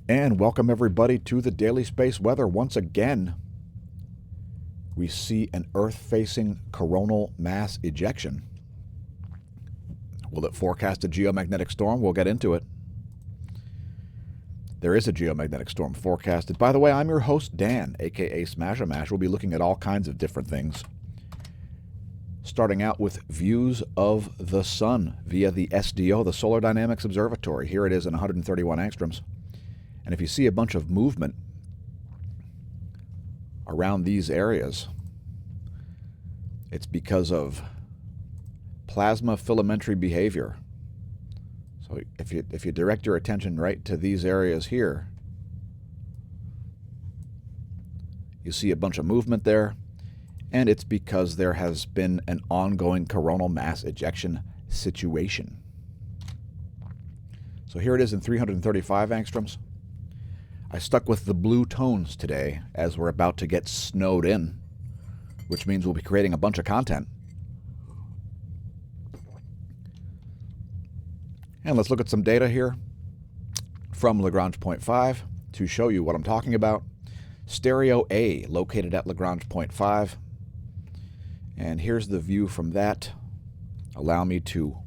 And welcome everybody to the Daily Space Weather. Once again, we see an Earth-facing coronal mass ejection. Will it forecast a geomagnetic storm? We'll get into it. There is a geomagnetic storm forecasted. By the way, I'm your host, Dan, aka smAsho. We'll be looking at all kinds of different things. Starting out with views of the sun via the SDO, the Solar Dynamics Observatory. Here it is in 131 angstroms. And if you see a bunch of movement around these areas, it's because of plasma filamentary behavior. So if you direct your attention right to these areas here, you see a bunch of movement there, and it's because there has been an ongoing coronal mass ejection situation. So here it is in 335 angstroms. I stuck with the blue tones today as we're about to get snowed in, which means we'll be creating a bunch of content. And let's look at some data here from Lagrange point 5 to show you what I'm talking about. Stereo A located at Lagrange point 5. And here's the view from that. Allow me to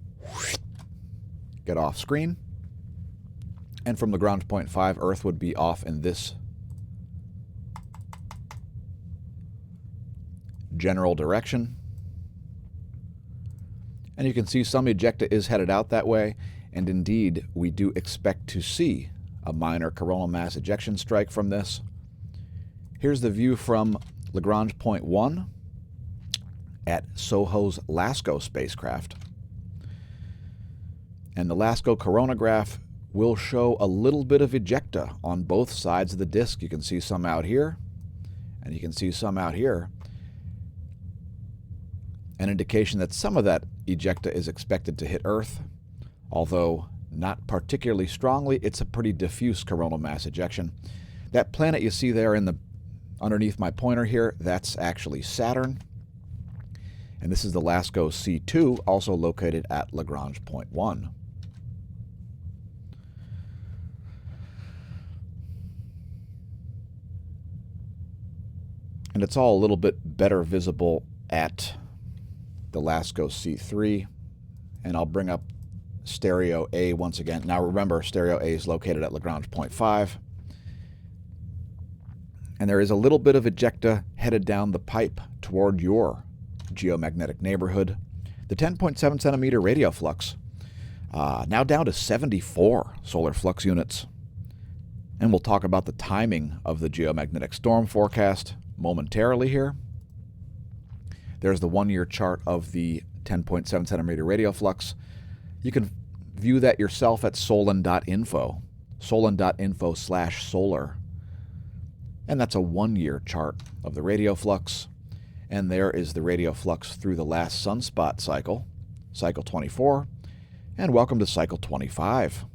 get off screen. And from Lagrange point 5, Earth would be off in this general direction. And you can see some ejecta is headed out that way. And indeed, we do expect to see a minor coronal mass ejection strike from this. Here's the view from Lagrange point 1 at SOHO's LASCO spacecraft. And the LASCO coronagraph will show a little bit of ejecta on both sides of the disk. You can see some out here, and you can see some out here. An indication that some of that ejecta is expected to hit Earth, although not particularly strongly. It's a pretty diffuse coronal mass ejection. That planet you see there underneath my pointer here, that's actually Saturn. And this is the LASCO C2, also located at Lagrange point 1. And it's all a little bit better visible at the LASCO C3. And I'll bring up Stereo A once again. Now remember, Stereo A is located at Lagrange point 5. And there is a little bit of ejecta headed down the pipe toward your geomagnetic neighborhood. The 10.7 centimeter radio flux, now down to 74 solar flux units. And we'll talk about the timing of the geomagnetic storm forecast momentarily here. There's the 1-year chart of the 10.7 centimeter radio flux. You can view that yourself at solon.info, solon.info/solar. And that's a 1-year chart of the radio flux. And there is the radio flux through the last sunspot cycle, cycle 24. And welcome to cycle 25.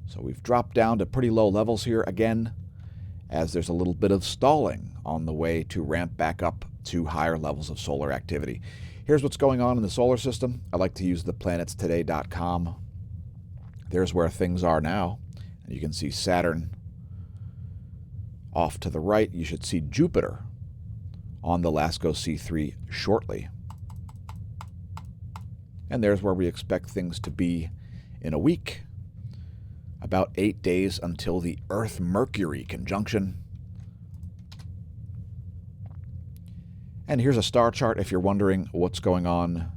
So we've dropped down to pretty low levels here again, as there's a little bit of stalling on the way to ramp back up to higher levels of solar activity. Here's what's going on in the solar system. I like to use the planetstoday.com. There's where things are now. And you can see Saturn off to the right. You should see Jupiter on the LASCO C3 shortly. And there's where we expect things to be in a week. About 8 days until the Earth-Mercury conjunction. And here's a star chart if you're wondering what's going on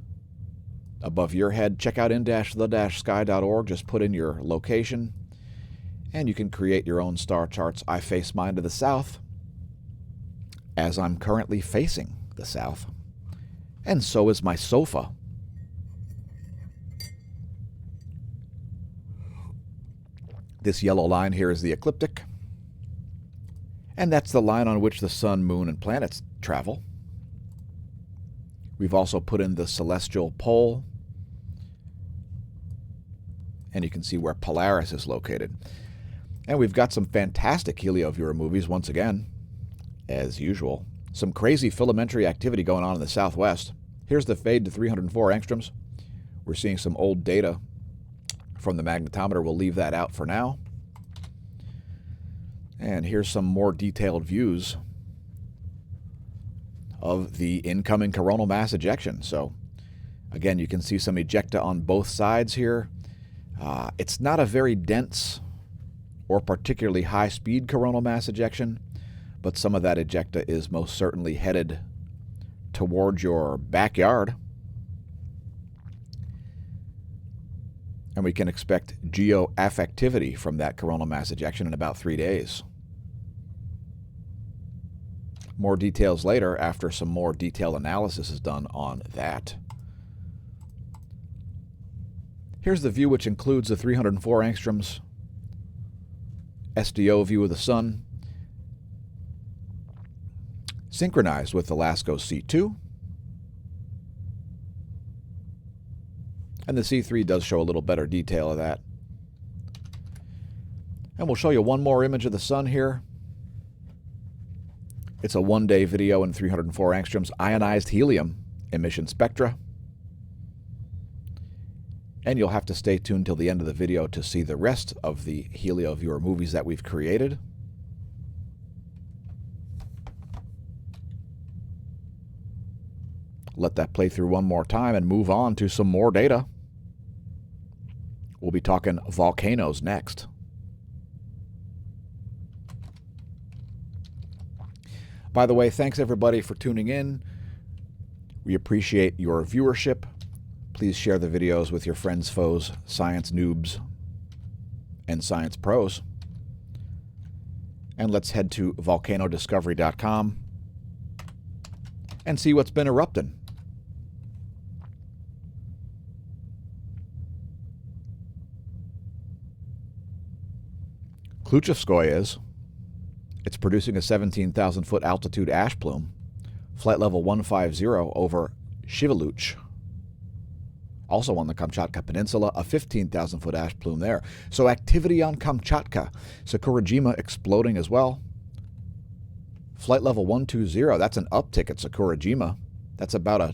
above your head. Check out in-the-sky.org. Just put in your location, and you can create your own star charts. I face mine to the south, as I'm currently facing the south. And so is my sofa. This yellow line here is the ecliptic. And that's the line on which the sun, moon, and planets travel. We've also put in the celestial pole. And you can see where Polaris is located. And we've got some fantastic helioviewer movies once again, as usual. Some crazy filamentary activity going on in the southwest. Here's the fade to 304 angstroms. We're seeing some old data from the magnetometer. We'll leave that out for now. And here's some more detailed views of the incoming coronal mass ejection. So again, you can see some ejecta on both sides here. It's not a very dense or particularly high-speed coronal mass ejection, but some of that ejecta is most certainly headed towards your backyard. And we can expect geoaffectivity from that coronal mass ejection in about 3 days. More details later after some more detailed analysis is done on that. Here's the view, which includes the 304 angstroms SDO view of the Sun, synchronized with the LASCO C2. And the C3 does show a little better detail of that. And we'll show you one more image of the Sun here. It's a one-day video in 304 angstroms ionized helium emission spectra. And you'll have to stay tuned till the end of the video to see the rest of the HelioViewer movies that we've created. Let that play through one more time and move on to some more data. We'll be talking volcanoes next. By the way, thanks everybody for tuning in. We appreciate your viewership. Please share the videos with your friends, foes, science noobs, and science pros. And let's head to volcanodiscovery.com and see what's been erupting. Kluchevskoye is. It's producing a 17,000-foot altitude ash plume, flight level 150 over Shiveluch. Also on the Kamchatka Peninsula, a 15,000-foot ash plume there. So activity on Kamchatka. Sakurajima exploding as well. Flight level 120, that's an uptick at Sakurajima. That's about a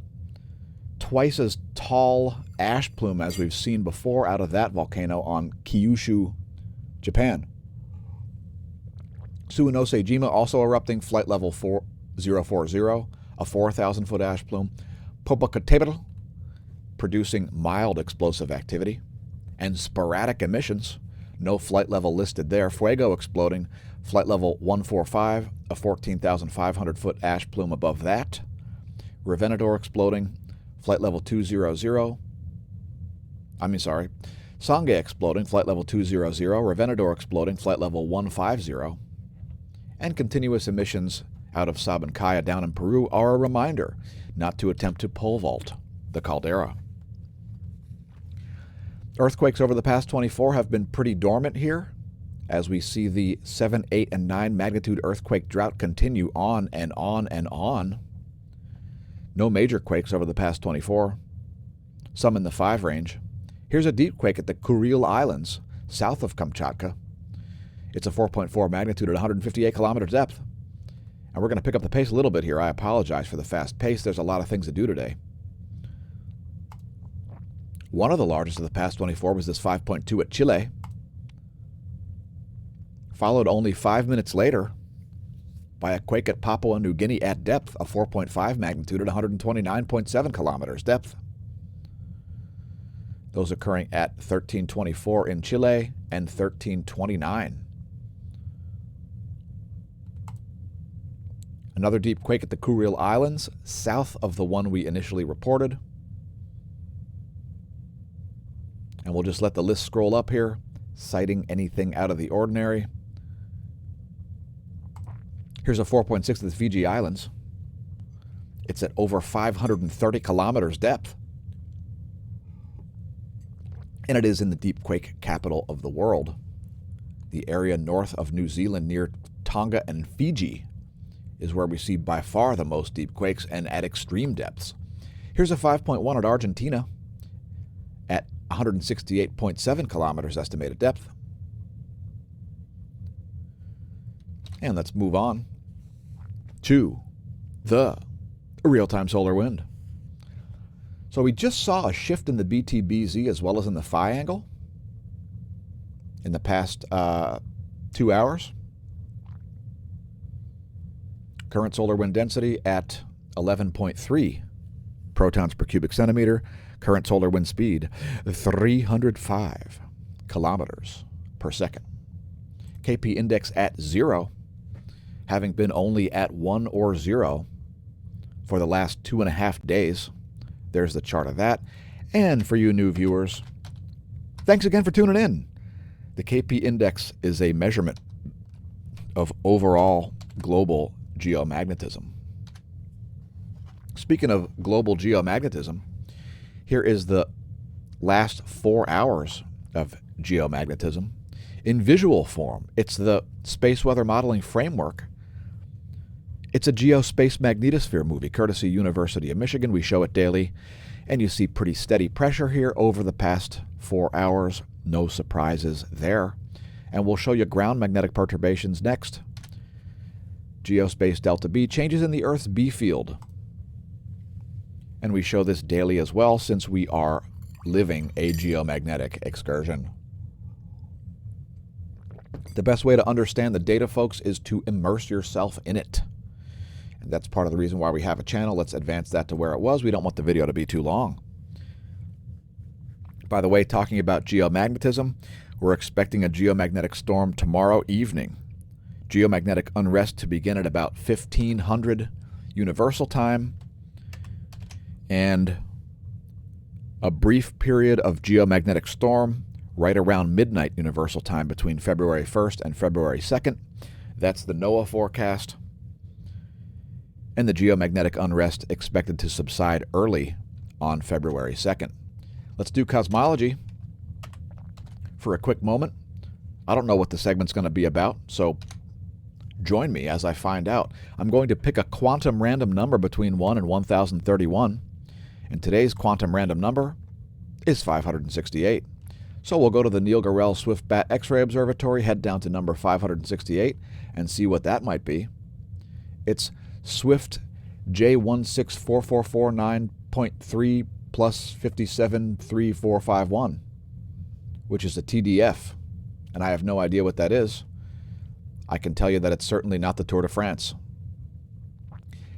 twice as tall ash plume as we've seen before out of that volcano on Kyushu, Japan. Suwanosejima also erupting, flight level 4040, a 4,000-foot ash plume. Popocatépetl producing mild explosive activity and sporadic emissions. No flight level listed there. Fuego exploding, flight level 145, a 14,500-foot ash plume above that. Revenador exploding, flight level 200. Sangay exploding, flight level 200. Revenador exploding, flight level 150. And continuous emissions out of Sabancaya down in Peru are a reminder not to attempt to pole vault the caldera. Earthquakes over the past 24 have been pretty dormant here, as we see the 7, 8, and 9 magnitude earthquake drought continue on and on and on. No major quakes over the past 24, some in the 5 range. Here's a deep quake at the Kuril Islands, south of Kamchatka. It's a 4.4 magnitude at 158 kilometer depth. And we're going to pick up the pace a little bit here. I apologize for the fast pace. There's a lot of things to do today. One of the largest of the past 24 was this 5.2 at Chile, followed only 5 minutes later by a quake at Papua New Guinea at depth, a 4.5 magnitude at 129.7 kilometers depth. Those occurring at 1324 in Chile and 1329. Another deep quake at the Kuril Islands, south of the one we initially reported. And we'll just let the list scroll up here, citing anything out of the ordinary. Here's a 4.6 at the Fiji Islands. It's at over 530 kilometers depth. And it is in the deep quake capital of the world, the area north of New Zealand near Tonga and Fiji is where we see by far the most deep quakes and at extreme depths. Here's a 5.1 at Argentina at 168.7 kilometers estimated depth. And let's move on to the real-time solar wind. So we just saw a shift in the BTBZ as well as in the phi angle in the past 2 hours. Current solar wind density at 11.3 protons per cubic centimeter. Current solar wind speed, 305 kilometers per second. KP index at 0, having been only at 1 or 0 for the last 2.5 days. There's the chart of that. And for you new viewers, thanks again for tuning in. The KP index is a measurement of overall global geomagnetism. Speaking of global geomagnetism, here is the last 4 hours of geomagnetism in visual form. It's the space weather modeling framework. It's a geospace magnetosphere movie, courtesy University of Michigan. We show it daily, and you see pretty steady pressure here over the past 4 hours. No surprises there. And we'll show you ground magnetic perturbations next. Geospace delta B, changes in the Earth's B field. And we show this daily as well, since we are living a geomagnetic excursion. The best way to understand the data, folks, is to immerse yourself in it. And that's part of the reason why we have a channel. Let's advance that to where it was. We don't want the video to be too long. By the way, talking about geomagnetism, we're expecting a geomagnetic storm tomorrow evening. Geomagnetic unrest to begin at about 1500 Universal Time, and a brief period of geomagnetic storm right around midnight Universal Time between February 1st and February 2nd. That's the NOAA forecast. And the geomagnetic unrest expected to subside early on February 2nd. Let's do cosmology for a quick moment. I don't know what the segment's going to be about, so join me as I find out. I'm going to pick a quantum random number between 1 and 1031, and today's quantum random number is 568. So we'll go to the Neil Gorell Swift-Bat X-ray Observatory, head down to number 568, and see what that might be. It's Swift J16444.9.3 plus 573451, which is a TDF, and I have no idea what that is. I can tell you that it's certainly not the Tour de France.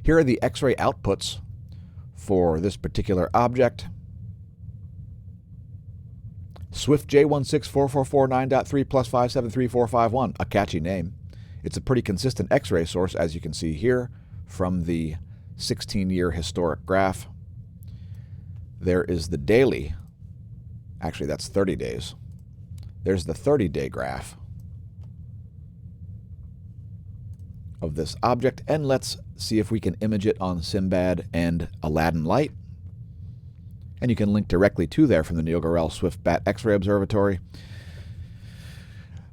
Here are the X-ray outputs for this particular object. Swift J16444.9.3 plus 573451, a catchy name. It's a pretty consistent X-ray source, as you can see here from the 16-year historic graph. There is the daily. Actually, that's 30 days. There's the 30-day graph of this object, and let's see if we can image it on Simbad and Aladdin Light. And you can link directly to there from the Neil Gorell Swift-Bat X-ray Observatory.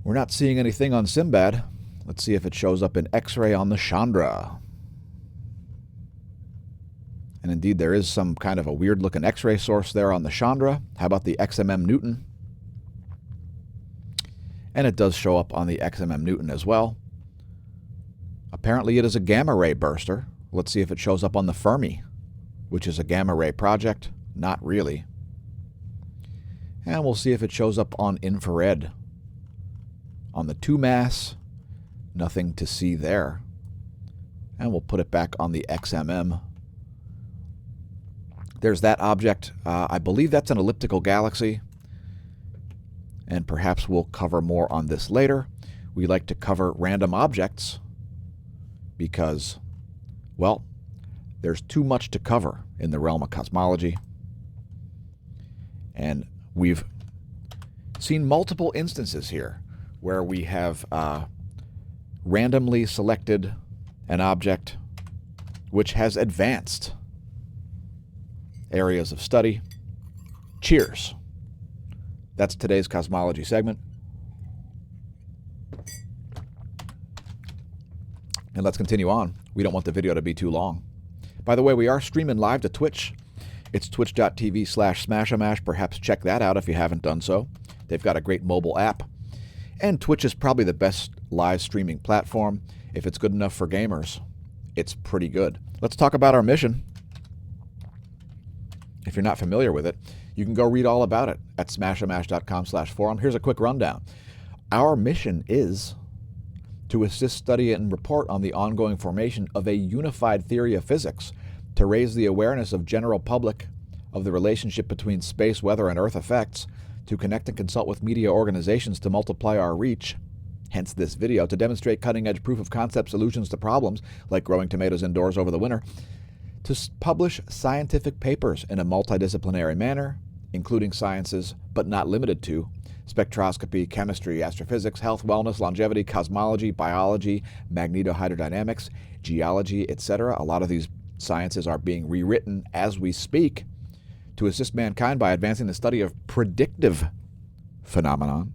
We're not seeing anything on Simbad. Let's see if it shows up in X-ray on the Chandra. And indeed, there is some kind of a weird-looking X-ray source there on the Chandra. How about the XMM Newton? And it does show up on the XMM Newton as well. Apparently, it is a gamma-ray burster. Let's see if it shows up on the Fermi, which is a gamma-ray project. Not really. And we'll see if it shows up on infrared. On the 2MASS, nothing to see there. And we'll put it back on the XMM. There's that object. I believe that's an elliptical galaxy. And perhaps we'll cover more on this later. We like to cover random objects because, well, there's too much to cover in the realm of cosmology. And we've seen multiple instances here where we have randomly selected an object which has advanced areas of study. Cheers. That's today's cosmology segment. And let's continue on. We don't want the video to be too long. By the way, we are streaming live to Twitch. It's twitch.tv/smAsho. Perhaps check that out if you haven't done so. They've got a great mobile app. And Twitch is probably the best live streaming platform. If it's good enough for gamers, it's pretty good. Let's talk about our mission. If you're not familiar with it, you can go read all about it at smashomash.com/forum. Here's a quick rundown. Our mission is to assist study and report on the ongoing formation of a unified theory of physics, to raise the awareness of general public of the relationship between space, weather, and Earth effects, to connect and consult with media organizations to multiply our reach, hence this video, to demonstrate cutting-edge proof-of-concept solutions to problems like growing tomatoes indoors over the winter, to publish scientific papers in a multidisciplinary manner, including sciences, but not limited to, spectroscopy, chemistry, astrophysics, health, wellness, longevity, cosmology, biology, magnetohydrodynamics, geology, etc. A lot of these sciences are being rewritten as we speak, to assist mankind by advancing the study of predictive phenomenon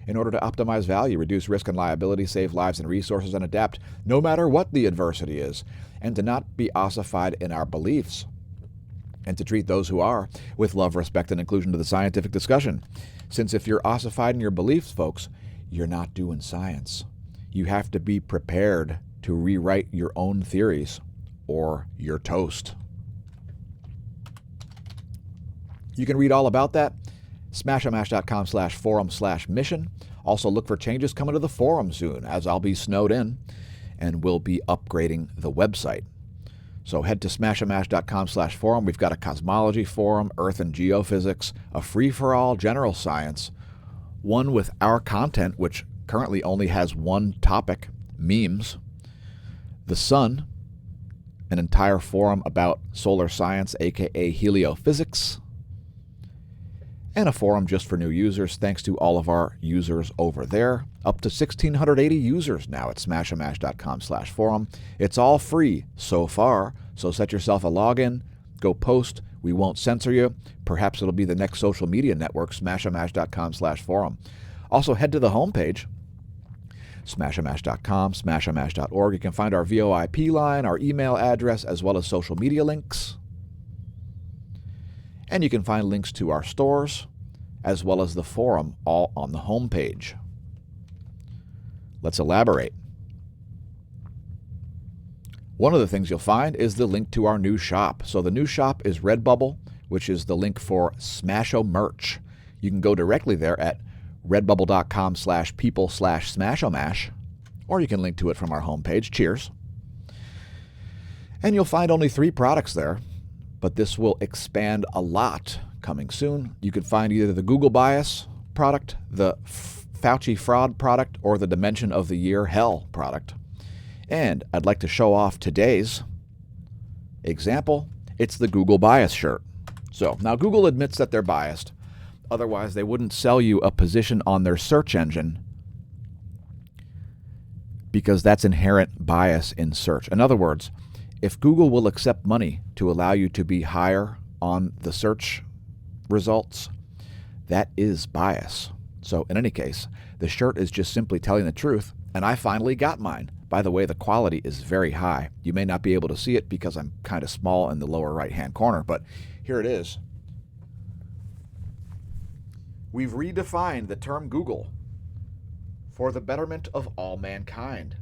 in order to optimize value, reduce risk and liability, save lives and resources, and adapt no matter what the adversity is, and to not be ossified in our beliefs, and to treat those who are with love, respect, and inclusion to the scientific discussion. Since if you're ossified in your beliefs, folks, you're not doing science. You have to be prepared to rewrite your own theories, or you're toast. You can read all about that, smashomash.com/forum/mission. Also look for changes coming to the forum soon, as I'll be snowed in and we'll be upgrading the website. So head to smashomash.com/forum. We've got a cosmology forum, Earth and geophysics, a free-for-all general science, one with our content, which currently only has one topic, memes, the sun, an entire forum about solar science, aka heliophysics, and a forum just for new users, thanks to all of our users over there. Up to 1,680 users now at smashomash.com/forum. It's all free so far, so set yourself a login, go post. We won't censor you. Perhaps it'll be the next social media network, smashomash.com/forum. Also, head to the homepage, smashomash.com, smashomash.org. You can find our VoIP line, our email address, as well as social media links. And you can find links to our stores, as well as the forum, all on the homepage. Let's elaborate. One of the things you'll find is the link to our new shop. So the new shop is Redbubble, which is the link for smAsho merch. You can go directly there at redbubble.com/people/smashomash, or you can link to it from our homepage. Cheers. And you'll find only 3 products there, but this will expand a lot coming soon. You can find either the Google Bias product, the Fauci fraud product, or the Dimension of the Year Hell product. And I'd like to show off today's example. It's the Google Bias shirt. So now Google admits that they're biased. Otherwise, they wouldn't sell you a position on their search engine, because that's inherent bias in search. In other words, if Google will accept money to allow you to be higher on the search results, that is bias. So in any case, the shirt is just simply telling the truth, and I finally got mine. By the way, the quality is very high. You may not be able to see it because I'm kind of small in the lower right-hand corner, but here it is. We've redefined the term Google for the betterment of all mankind.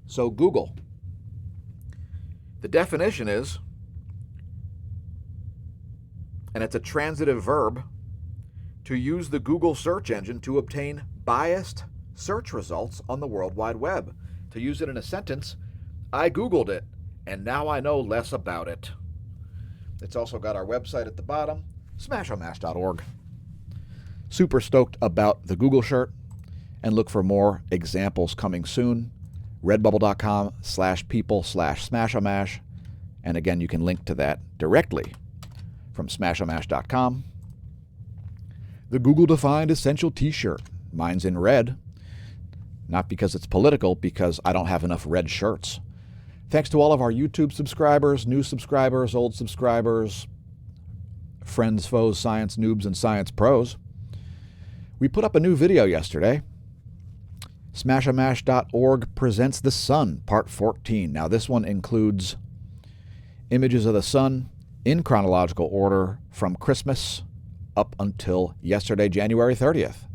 So Google. The definition is, and it's a transitive verb, to use the Google search engine to obtain biased search results on the World Wide Web. To use it in a sentence, I Googled it, and now I know less about it. It's also got our website at the bottom, smashomash.org. Super stoked about the Google shirt, and look for more examples coming soon. Redbubble.com/people/smashomash. And again, you can link to that directly from smashomash.com. The Google-defined essential t-shirt. Mine's in red. Not because it's political, because I don't have enough red shirts. Thanks to all of our YouTube subscribers, new subscribers, old subscribers, friends, foes, science noobs, and science pros. We put up a new video yesterday. Smashomash.org presents The Sun, Part 14. Now, this one includes images of the sun in chronological order from Christmas up until yesterday, January 30th.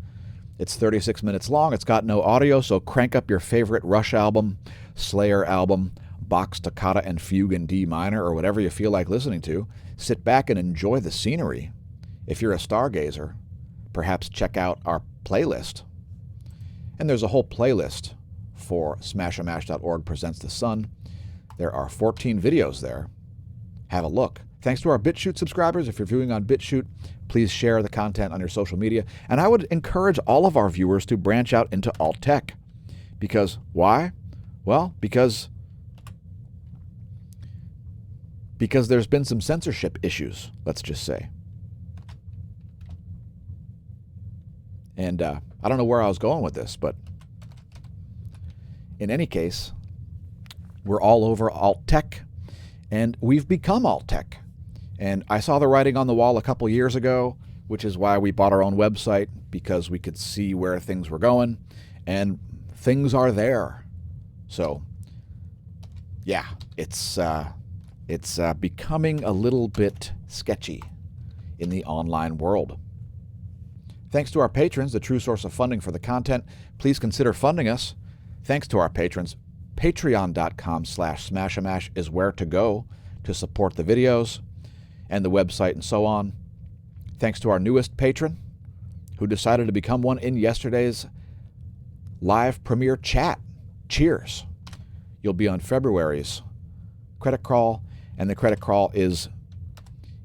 It's 36 minutes long. It's got no audio, so crank up your favorite Rush album, Slayer album, Bach Toccata and Fugue in D minor, or whatever you feel like listening to. Sit back and enjoy the scenery. If you're a stargazer, perhaps check out our playlist. And there's a whole playlist for smAsho presents the sun. There are 14 videos there. Have a look. Thanks to our BitChute subscribers. If you're viewing on BitChute, please share the content on your social media. And I would encourage all of our viewers to branch out into alt tech. Because why? Well, because there's been some censorship issues, let's just say. And I don't know where I was going with this, but in any case, we're all over alt tech, and we've become alt tech. And I saw the writing on the wall a couple years ago, which is why we bought our own website, because we could see where things were going, and things are there. So, yeah, it's becoming a little bit sketchy in the online world. Thanks to our patrons, the true source of funding for the content. Please consider funding us. Thanks to our patrons, patreon.com/smashamash is where to go to support the videos and the website and so on. Thanks to our newest patron, who decided to become one in yesterday's live premiere chat. Cheers. You'll be on February's credit crawl, and the credit crawl is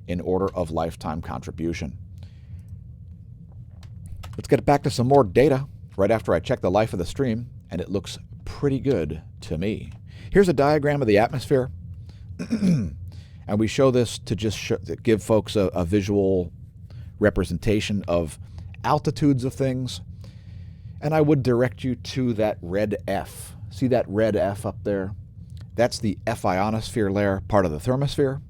in order of lifetime contribution. Let's get back to some more data right after I check the life of the stream, and it looks pretty good to me. Here's a diagram of the atmosphere, and we show this to just give folks a visual representation of altitudes of things. And I would direct you to that red F. See that red F up there? That's the Ionosphere layer, part of the thermosphere,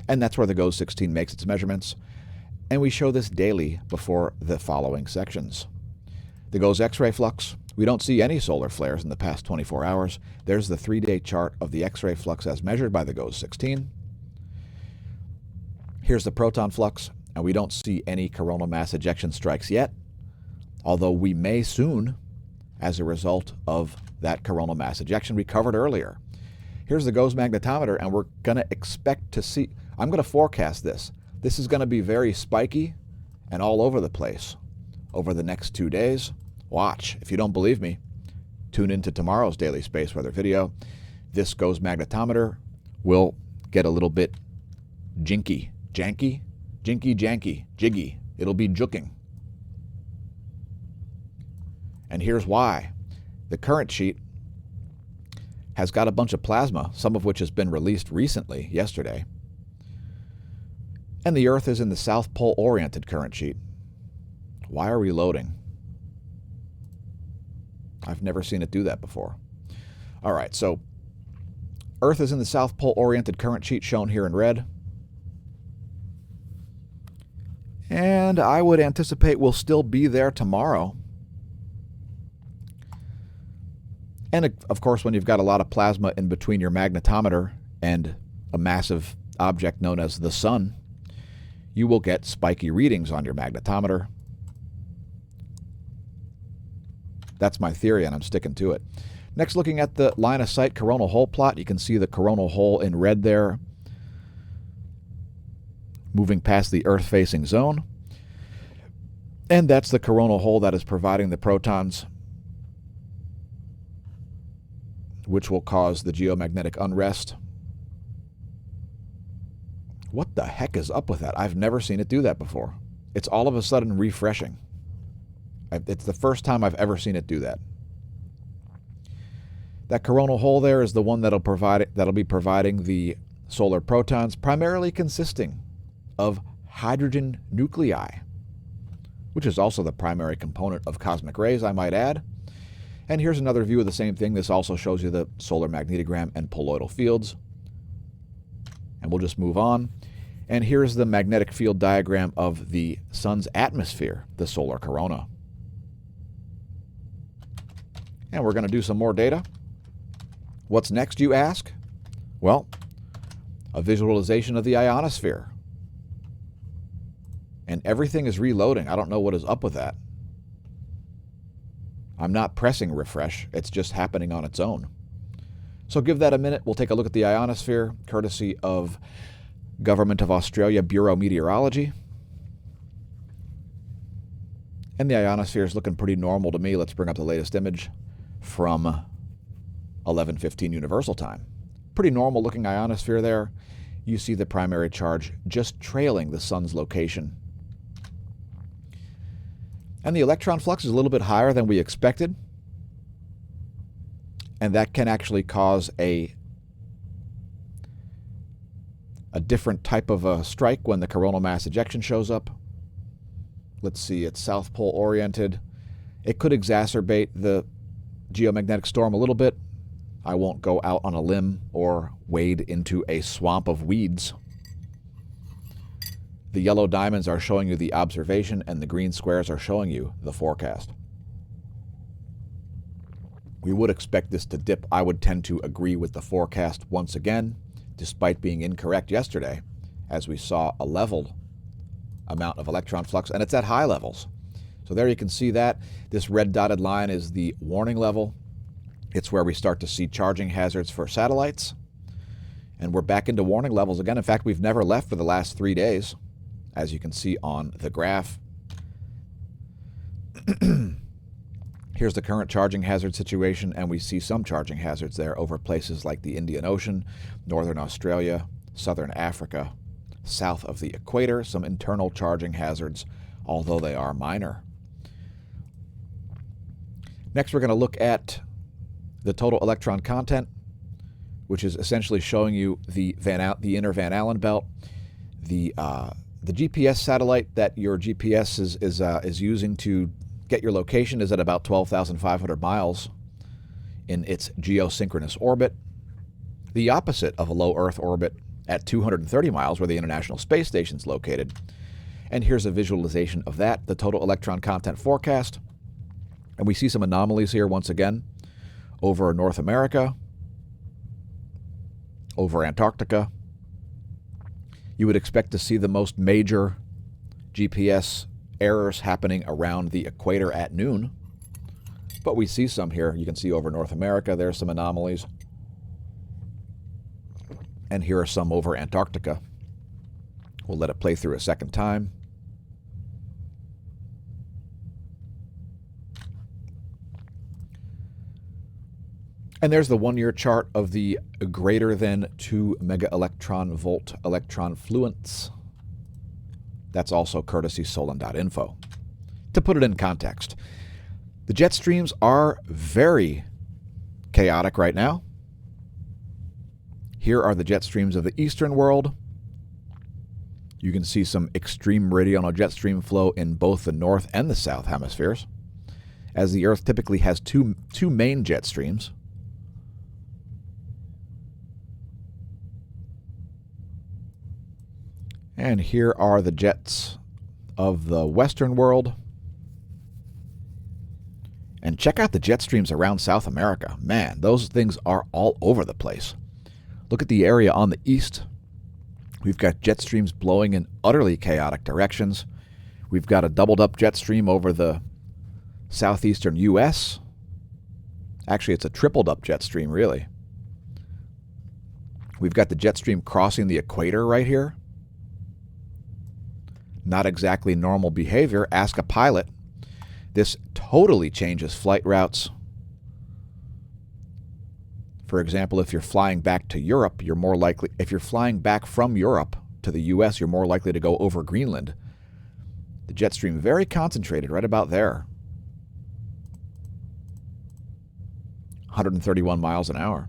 and that's where the GOES 16 makes its measurements. And we show this daily before the following sections. The GOES X-ray flux. We don't see any solar flares in the past 24 hours. There's the 3-day chart of the X-ray flux as measured by the GOES 16. Here's the proton flux, and we don't see any coronal mass ejection strikes yet, although we may soon as a result of that coronal mass ejection we covered earlier. Here's the GOES magnetometer, and we're going to expect to see, I'm going to forecast this. This is going to be very spiky and all over the place over the next 2 days. Watch. If you don't believe me, tune into tomorrow's daily space weather video. This GOES magnetometer will get a little bit jinky, janky, jiggy. It'll be juking. And here's why. The current sheet has got a bunch of plasma, some of which has been released recently, yesterday. And the Earth is in the South Pole-oriented current sheet. Why are we loading? I've never seen it do that before. All right, so Earth is in the South Pole-oriented current sheet, shown here in red. And I would anticipate we'll still be there tomorrow. And, of course, when you've got a lot of plasma in between your magnetometer and a massive object known as the sun, you will get spiky readings on your magnetometer. That's my theory, and I'm sticking to it. Next, looking at the line of sight coronal hole plot, you can see the coronal hole in red there, moving past the Earth-facing zone. And that's the coronal hole that is providing the protons, which will cause the geomagnetic unrest. What the heck is up with that? I've never seen it do that before. It's all of a sudden refreshing. It's the first time I've ever seen it do that. That coronal hole there is the one that'll be providing the solar protons, primarily consisting of hydrogen nuclei, which is also the primary component of cosmic rays, I might add. And here's another view of the same thing. This also shows you the solar magnetogram and poloidal fields. And we'll just move on. And here's the magnetic field diagram of the sun's atmosphere, the solar corona. And we're going to do some more data. What's next, you ask? Well, a visualization of the ionosphere. And everything is reloading. I don't know what is up with that. I'm not pressing refresh. It's just happening on its own. So give that a minute. We'll take a look at the ionosphere, courtesy of Government of Australia Bureau Meteorology. And the ionosphere is looking pretty normal to me. Let's bring up the latest image from 11:15 Universal Time. Pretty normal looking ionosphere there. You see the primary charge just trailing the sun's location. And the electron flux is a little bit higher than we expected. And that can actually cause a different type of a strike when the coronal mass ejection shows up. Let's see, it's South Pole oriented. It could exacerbate the geomagnetic storm a little bit. I won't go out on a limb or wade into a swamp of weeds. The yellow diamonds are showing you the observation, and the green squares are showing you the forecast. We would expect this to dip. I would tend to agree with the forecast once again, despite being incorrect yesterday, as we saw a leveled amount of electron flux, and it's at high levels. So there you can see that. This red dotted line is the warning level. It's where we start to see charging hazards for satellites. And we're back into warning levels again. In fact, we've never left for the last 3 days, as you can see on the graph. Here's the current charging hazard situation, and we see some charging hazards there over places like the Indian Ocean, northern Australia, southern Africa, south of the equator, some internal charging hazards, although they are minor. Next, we're going to look at the total electron content, which is essentially showing you the inner Van Allen belt. The GPS satellite that your GPS is using to get your location is at about 12,500 miles in its geosynchronous orbit. The opposite of a low Earth orbit at 230 miles, where the International Space Station is located. And here's a visualization of that, the total electron content forecast. And we see some anomalies here once again. Over North America, over Antarctica. You would expect to see the most major GPS errors happening around the equator at noon. But we see some here. You can see over North America, there's some anomalies. And here are some over Antarctica. We'll let it play through a second time. And there's the 1-year chart of the greater than 2 mega electron volt electron fluence. That's also courtesy Solon.info. To put it in context, the jet streams are very chaotic right now. Here are the jet streams of the eastern world. You can see some extreme meridional jet stream flow in both the north and the south hemispheres, as the Earth typically has two main jet streams. And here are the jets of the western world. And check out the jet streams around South America. Man, those things are all over the place. Look at the area on the east. We've got jet streams blowing in utterly chaotic directions. We've got a doubled up jet stream over the southeastern U.S. Actually, it's a tripled up jet stream, really. We've got the jet stream crossing the equator right here. Not exactly normal behavior. Ask a pilot. This totally changes flight routes. For example, if you're flying back to Europe, you're more likely, if you're flying back from Europe to the U.S., you're more likely to go over Greenland. The jet stream very concentrated right about there. 131 miles an hour.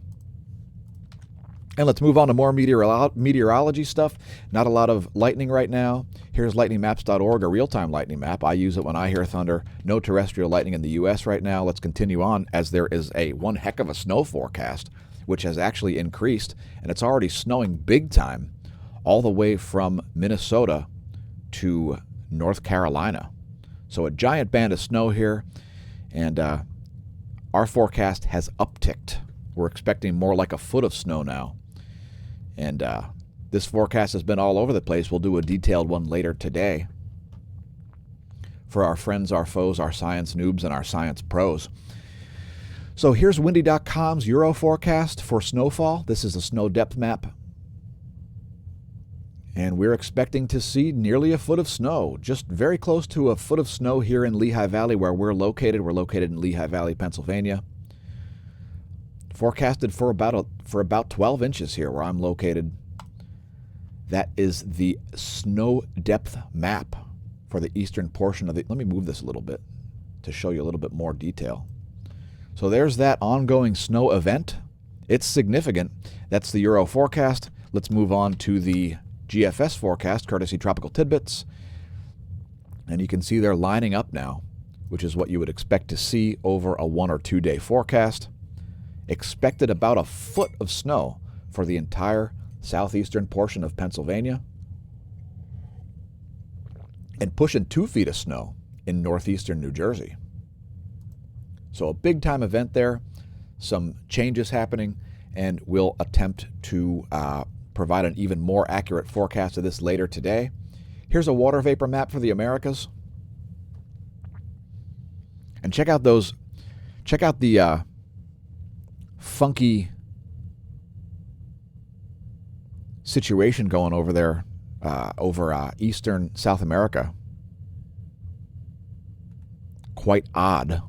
And let's move on to more meteorology stuff. Not a lot of lightning right now. Here's lightningmaps.org, a real-time lightning map. I use it when I hear thunder. No terrestrial lightning in the U.S. right now. Let's continue on, as there is one heck of a snow forecast, which has actually increased, and it's already snowing big time all the way from Minnesota to North Carolina. So a giant band of snow here, and our forecast has upticked. We're expecting more like a foot of snow now. And this forecast has been all over the place. We'll do a detailed one later today for our friends, our foes, our science noobs, and our science pros. So here's windy.com's Euro forecast for snowfall. This is a snow depth map. And we're expecting to see nearly a foot of snow, just very close to a foot of snow here in Lehigh Valley where we're located. We're located in Lehigh Valley, Pennsylvania. forecasted for about 12 inches here where I'm located. That is the snow depth map for the eastern portion of the... Let me move this a little bit to show you a little bit more detail. So there's that ongoing snow event. It's significant. That's the Euro forecast. Let's move on to the GFS forecast, courtesy Tropical Tidbits. And you can see they're lining up now, which is what you would expect to see over a 1 or 2 day forecast. Expected about a foot of snow for the entire southeastern portion of Pennsylvania. And pushing 2 feet of snow in northeastern New Jersey. So a big time event there. Some changes happening, and we'll attempt to provide an even more accurate forecast of this later today. Here's a water vapor map for the Americas. And check out the funky situation going over there, over eastern South America. Quite odd.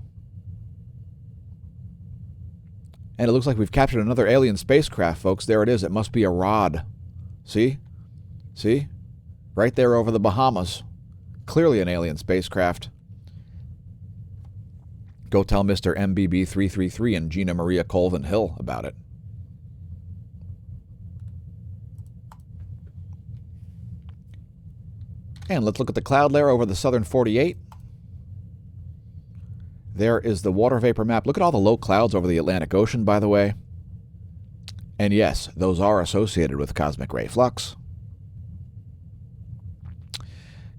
And it looks like we've captured another alien spacecraft, folks. There it is. It must be a rod. See? See? Right there over the Bahamas. Clearly an alien spacecraft. Go tell Mr. MBB333 and Gina Maria Colvin Hill about it. And let's look at the cloud layer over the southern 48. There is the water vapor map. Look at all the low clouds over the Atlantic Ocean, by the way. And yes, those are associated with cosmic ray flux.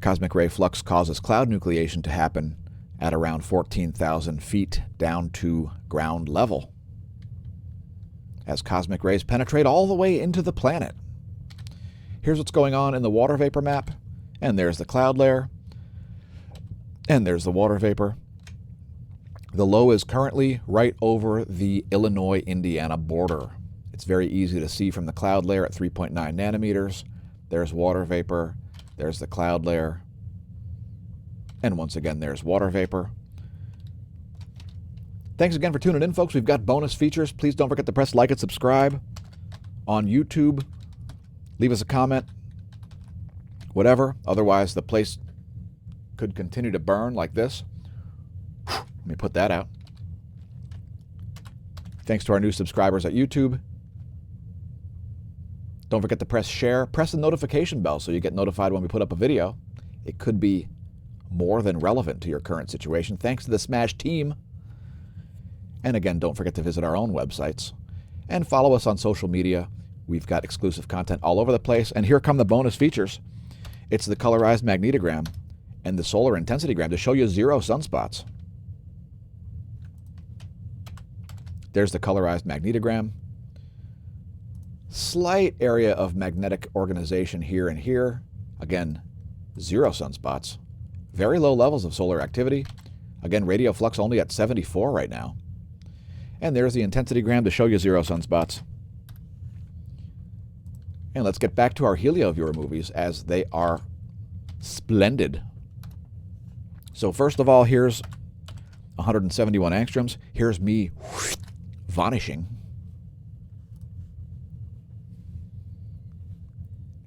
Cosmic ray flux causes cloud nucleation to happen at around 14,000 feet down to ground level, as cosmic rays penetrate all the way into the planet. Here's what's going on in the water vapor map. And there's the cloud layer. And there's the water vapor. The low is currently right over the Illinois-Indiana border. It's very easy to see from the cloud layer at 3.9 nanometers. There's water vapor. There's the cloud layer. And once again, there's water vapor. Thanks again for tuning in, folks. We've got bonus features. Please don't forget to press like and subscribe on YouTube. Leave us a comment. Whatever. Otherwise, the place could continue to burn like this. Let me put that out. Thanks to our new subscribers at YouTube. Don't forget to press share. Press the notification bell so you get notified when we put up a video. It could be more than relevant to your current situation. Thanks to the Smash team. And again, don't forget to visit our own websites. And follow us on social media. We've got exclusive content all over the place. And here come the bonus features. It's the colorized magnetogram and the solar intensitygram to show you 0 sunspots. There's the colorized magnetogram. Slight area of magnetic organization here and here. Again, 0 sunspots. Very low levels of solar activity. Again, radio flux only at 74 right now. And there's the intensitygram to show you 0 sunspots. And let's get back to our HelioViewer movies, as they are splendid. So first of all, here's 171 angstroms. Here's me vanishing.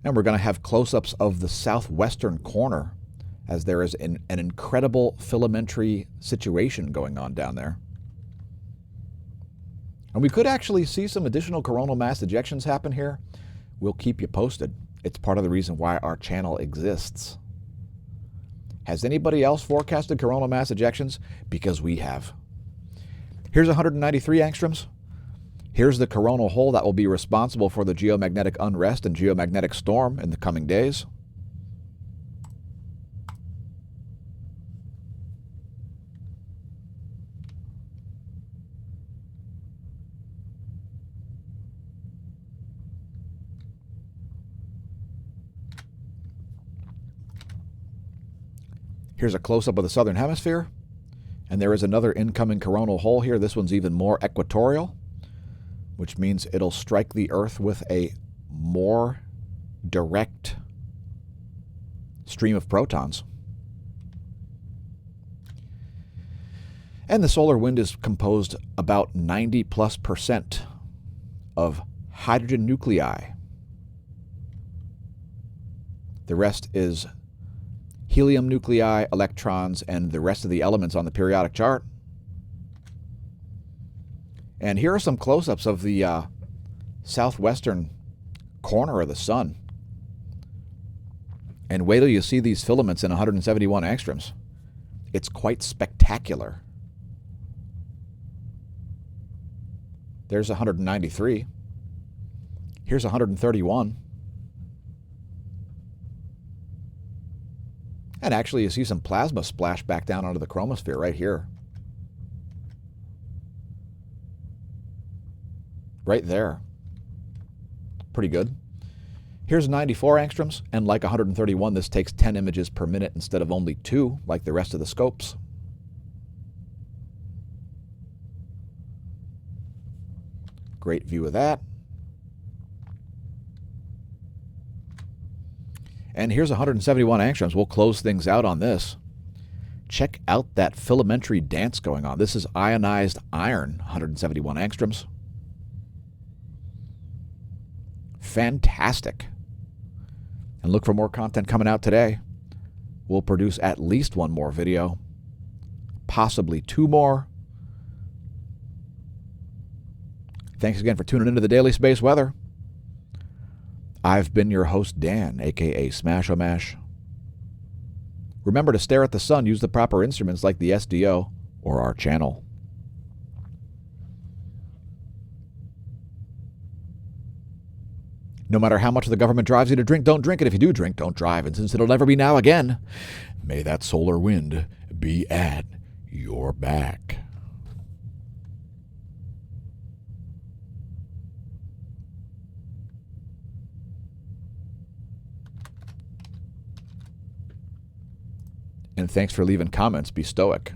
And we're going to have close-ups of the southwestern corner, as there is an incredible filamentary situation going on down there. And we could actually see some additional coronal mass ejections happen here. We'll keep you posted. It's part of the reason why our channel exists. Has anybody else forecasted coronal mass ejections? Because we have. Here's 193 angstroms. Here's the coronal hole that will be responsible for the geomagnetic unrest and geomagnetic storm in the coming days. Here's a close-up of the southern hemisphere. And there is another incoming coronal hole here. This one's even more equatorial, which means it'll strike the Earth with a more direct stream of protons. And the solar wind is composed about 90+% of hydrogen nuclei. The rest is helium nuclei, electrons, and the rest of the elements on the periodic chart. And here are some close-ups of the southwestern corner of the sun. And wait till you see these filaments in 171 angstroms. It's quite spectacular. There's 193. Here's 131. And actually, you see some plasma splash back down onto the chromosphere right here. Right there. Pretty good. Here's 94 angstroms, and like 131, this takes 10 images per minute instead of only 2, like the rest of the scopes. Great view of that. And here's 171 angstroms. We'll close things out on this. Check out that filamentary dance going on. This is ionized iron, 171 angstroms. Fantastic. And look for more content coming out today. We'll produce at least one more video, possibly 2 more. Thanks again for tuning into the Daily Space Weather. I've been your host, Dan, a.k.a. smAsho. Remember to stare at the sun. Use the proper instruments like the SDO or our channel. No matter how much the government drives you to drink, don't drink it. If you do drink, don't drive. And since it'll never be now again, may that solar wind be at your back. And thanks for leaving comments. Be stoic.